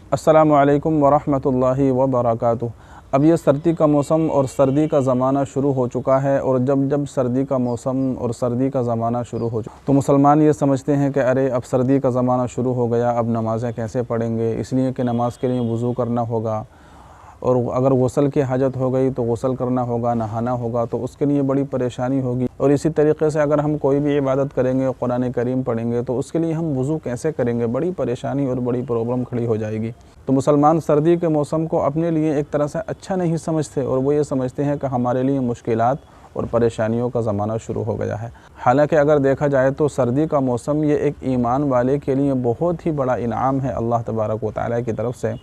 अस्सलामु अलैकुम वरहमतुल्लाहि वबरकातुहू। अब ये सर्दी का मौसम और सर्दी का ज़माना शुरू हो चुका है, और जब जब सर्दी का मौसम और सर्दी का ज़माना शुरू हो तो मुसलमान ये समझते हैं कि अरे अब सर्दी का ज़माना शुरू हो गया, अब नमाज़ें कैसे पढ़ेंगे, इसलिए कि नमाज़ के लिए वज़ू करना होगा, और अगर गुस्ल की हाजत हो गई तो गुस्ल करना होगा, नहाना होगा, तो उसके लिए बड़ी परेशानी होगी। और इसी तरीके से अगर हम कोई भी इबादत करेंगे, कुरान करीम पढ़ेंगे, तो उसके लिए हम वज़ू कैसे करेंगे, बड़ी परेशानी और बड़ी प्रॉब्लम खड़ी हो जाएगी। तो मुसलमान सर्दी के मौसम को अपने लिए एक तरह से अच्छा नहीं समझते, और वो ये समझते हैं कि हमारे लिए मुश्किलात और परेशानियों का ज़माना शुरू हो गया है। हालांकि अगर देखा जाए तो सर्दी का मौसम ये एक ईमान वाले के लिए बहुत ही बड़ा इनाम है अल्लाह तबारक व तआला की तरफ से।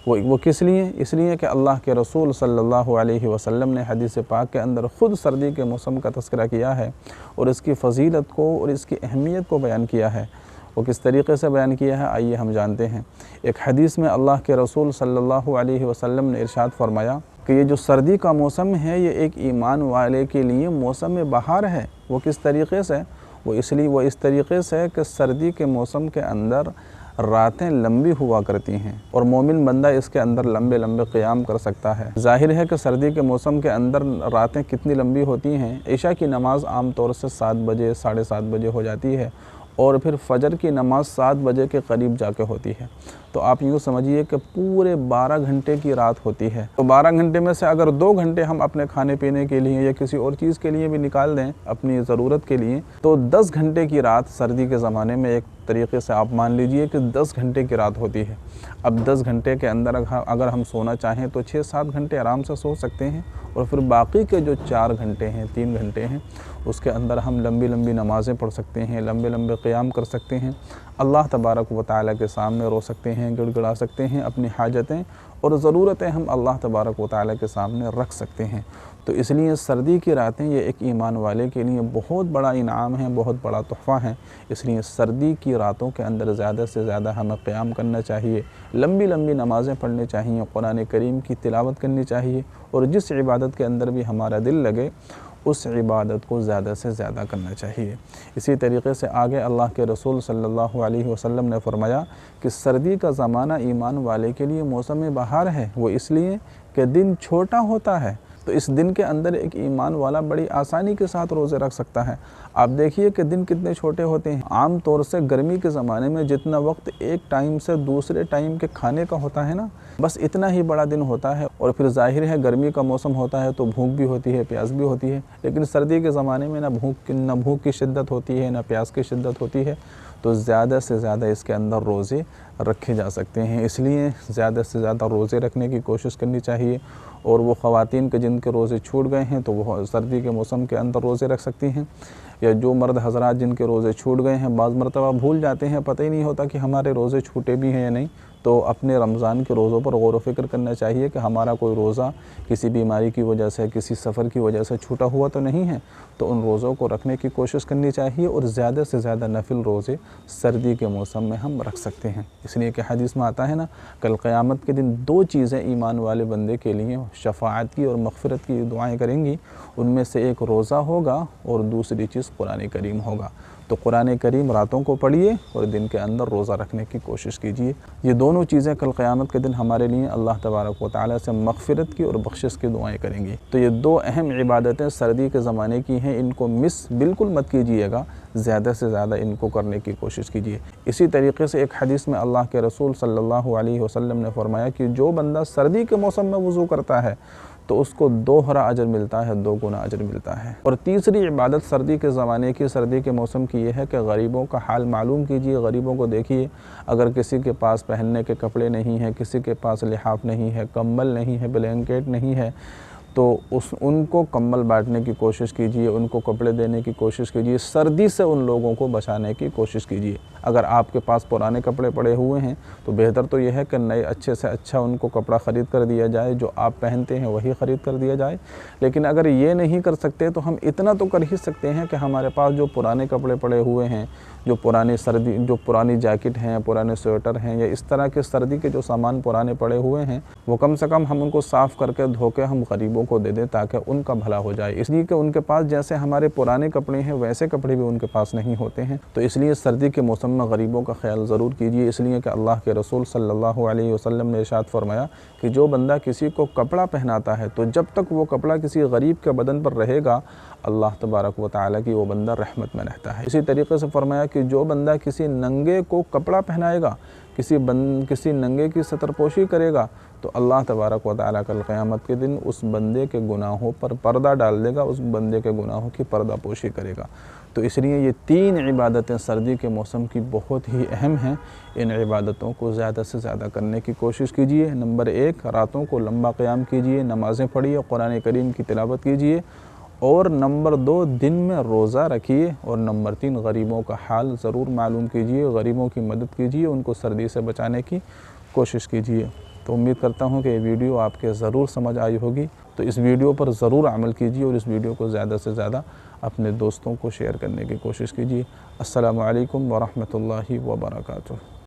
वो किस लिए? इसलिए कि अल्लाह के रसूल सल्लल्लाहु अलैहि वसल्लम ने हदीस पाक के अंदर ख़ुद सर्दी के मौसम का तज़किरा किया है और इसकी फ़जीलत को और इसकी अहमियत को बयान किया है। वो किस तरीक़े से बयान किया है, आइए हम जानते हैं। एक हदीस में अल्लाह के रसूल सल्लल्लाहु अलैहि वसल्लम ने इरशाद फरमाया कि ये जो सर्दी का मौसम है, ये एक ईमान वाले के लिए मौसम बहार है। वो किस तरीक़े से? वो इस तरीक़े से कि सर्दी के मौसम के अंदर रातें लंबी हुआ करती हैं और मोमिन बंदा इसके अंदर लंबे लंबे क़याम कर सकता है। ज़ाहिर है कि सर्दी के मौसम के अंदर रातें कितनी लंबी होती हैं। इशा की नमाज़ आम तौर से 7 बजे 7:30 बजे हो जाती है, और फिर फजर की नमाज़ 7 बजे के करीब जाके होती है। तो आप यूँ समझिए कि पूरे 12 घंटे की रात होती है। तो 12 घंटे में से अगर 2 घंटे हम अपने खाने पीने के लिए या किसी और चीज़ के लिए भी निकाल दें अपनी ज़रूरत के लिए, तो 10 घंटे की रात सर्दी के ज़माने में एक तरीक़े से आप मान लीजिए कि 10 घंटे की रात होती है। अब 10 घंटे के अंदर अगर हम सोना चाहें तो 6-7 घंटे आराम से सो सकते हैं, और फिर बाकी के जो 4 घंटे हैं, 3 घंटे हैं, उसके अंदर हम लंबी लंबी नमाज़ें पढ़ सकते हैं, लंबे लंबे क़याम कर सकते हैं, अल्लाह तबारक व तआला के सामने रो सकते हैं, गिड़गिड़ा सकते हैं, अपनी हाजतें और ज़रूरतें हम अल्लाह तबारक व तआला के सामने रख सकते हैं। तो इसलिए सर्दी की रातें ये एक ईमान वाले के लिए बहुत बड़ा इनाम है, बहुत बड़ा तोहफ़ा है। इसलिए सर्दी की रातों के अंदर ज़्यादा से ज़्यादा हमें क़याम करना चाहिए, लंबी लंबी नमाज़ें पढ़नी चाहिए, कुरान करीम की तिलावत करनी चाहिए, और जिस इबादत के अंदर भी हमारा दिल लगे उस इबादत को ज़्यादा से ज़्यादा करना चाहिए। इसी तरीक़े से आगे अल्लाह के रसूल सल्लल्लाहु अलैहि वसल्लम ने फरमाया कि सर्दी का ज़माना ईमान वाले के लिए मौसम बहार है। वो इसलिए कि दिन छोटा होता है, तो इस दिन के अंदर एक ईमान वाला बड़ी आसानी के साथ रोज़े रख सकता है। आप देखिए कि दिन कितने छोटे होते हैं। आम तौर से गर्मी के ज़माने में जितना वक्त एक टाइम से दूसरे टाइम के खाने का होता है ना, बस इतना ही बड़ा दिन होता है। और फिर ज़ाहिर है गर्मी का मौसम होता है तो भूख भी होती है, प्यास भी होती है, लेकिन सर्दी के ज़माने में ना भूख की शिद्दत होती है, ना प्यास की शिद्दत होती है। तो ज़्यादा से ज़्यादा इसके अंदर रोज़े रखे जा सकते हैं। इसलिए ज़्यादा से ज़्यादा रोज़े रखने की कोशिश करनी चाहिए। और वो ख़वातीन के जिनके रोज़े छूट गए हैं तो वो सर्दी के मौसम के अंदर रोज़े रख सकती हैं, या जो मर्द हज़रात जिनके रोज़े छूट गए हैं, बाज़ मरतबा भूल जाते हैं, पता ही नहीं होता कि हमारे रोज़े छूटे भी हैं या नहीं, तो अपने रमज़ान के रोज़ों पर गौर व फ़िक्र करना चाहिए कि हमारा कोई रोज़ा किसी बीमारी की वजह से, किसी सफ़र की वजह से छूटा हुआ तो नहीं है। तो उन रोज़ों को रखने की कोशिश करनी चाहिए, और ज़्यादा से ज़्यादा नफिल रोज़े सर्दी के मौसम में हम रख सकते हैं। इसलिए कि हदीस में आता है ना, कल क़यामत के दिन 2 चीज़ें ईमान वाले बंदे के लिए शफ़ाअत की और मग़फ़िरत की दुआएँ करेंगी। उनमें से एक रोज़ा होगा और दूसरी चीज़ कुरान करीम होगा। तो कुरान करीम रातों को पढ़िए और दिन के अंदर रोज़ा रखने की कोशिश कीजिए। ये दोनों चीज़ें कल क़यामत के दिन हमारे लिए अल्लाह तबारक व तआला से मग़फ़िरत की और बख्शिश की दुआएँ करेंगी। तो ये 2 अहम इबादतें सर्दी के ज़माने की हैं, इनको मिस बिल्कुल मत कीजिएगा, ज़्यादा से ज़्यादा इनको करने की कोशिश कीजिए। इसी तरीके से एक हदीस में अल्लाह के रसूल सल्लल्लाहु अलैहि वसल्लम ने फरमाया कि जो बंदा सर्दी के मौसम में वज़ू करता है तो उसको 2 अजर मिलता है, 2 गुना अजर मिलता है। और तीसरी इबादत सर्दी के ज़माने की, सर्दी के मौसम की, ये है कि गरीबों का हाल मालूम कीजिए, गरीबों को देखिए। अगर किसी के पास पहनने के कपड़े नहीं हैं, किसी के पास लिहाफ नहीं है, कंबल नहीं है, ब्लैंकेट नहीं है, तो उनको कंबल बांटने की कोशिश कीजिए, उनको कपड़े देने की कोशिश कीजिए, सर्दी से उन लोगों को बचाने की कोशिश कीजिए। अगर आपके पास पुराने कपड़े पड़े हुए हैं तो बेहतर तो यह है कि नए अच्छे से अच्छा उनको कपड़ा ख़रीद कर दिया जाए, जो आप पहनते हैं वही ख़रीद कर दिया जाए। लेकिन अगर ये नहीं कर सकते तो हम इतना तो कर ही सकते हैं कि हमारे पास जो पुराने कपड़े पड़े हुए हैं, जो पुरानी जैकेट हैं, पुराने स्वेटर हैं, या इस तरह के सर्दी के जो सामान पुराने पड़े हुए हैं, वो कम से कम हम उनको साफ़ करके धो के हम गरीबों को दे दें ताकि उनका भला हो जाए। इसलिए कि उनके पास जैसे हमारे पुराने कपड़े हैं वैसे कपड़े भी उनके पास नहीं होते हैं। तो इसलिए सर्दी के मौसम میں غریبوں کا خیال ضرور کیجیے، اس لیے کہ اللہ کے رسول صلی اللہ علیہ وسلم نے ارشاد فرمایا کہ جو بندہ کسی کو کپڑا پہناتا ہے تو جب تک وہ کپڑا کسی غریب کے بدن پر رہے گا اللہ تبارک و تعالیٰ کی وہ بندہ رحمت میں رہتا ہے۔ اسی طریقے سے فرمایا کہ جو بندہ کسی ننگے کو کپڑا پہنائے گا، کسی ننگے کی ستر پوشی کرے گا تو اللہ تبارک و تعالیٰ کل قیامت کے دن اس بندے کے گناہوں پر پردہ ڈال دے گا، اس بندے کے گناہوں کی پردہ پوشی کرے گا۔ تو اس لیے یہ 3 عبادتیں سردی کے موسم کی بہت ہی اہم ہیں، ان عبادتوں کو زیادہ سے زیادہ کرنے کی کوشش کیجیے۔ نمبر 1 راتوں کو لمبا قیام کیجیے، نمازیں پڑھیے، قرآن کریم کی تلاوت کیجیے، اور نمبر 2 دن میں روزہ رکھیے، اور نمبر 3 غریبوں کا حال ضرور معلوم کیجیے، غریبوں کی مدد کیجیے، ان کو سردی سے بچانے کی کوشش کیجیے۔ تو امید کرتا ہوں کہ یہ ویڈیو آپ کے ضرور سمجھ آئی ہوگی، تو اس ویڈیو پر ضرور عمل کیجیے اور اس ویڈیو کو زیادہ سے زیادہ اپنے دوستوں کو شیئر کرنے کی کوشش کیجیے۔ السلام علیکم ورحمۃ اللہ وبرکاتہ۔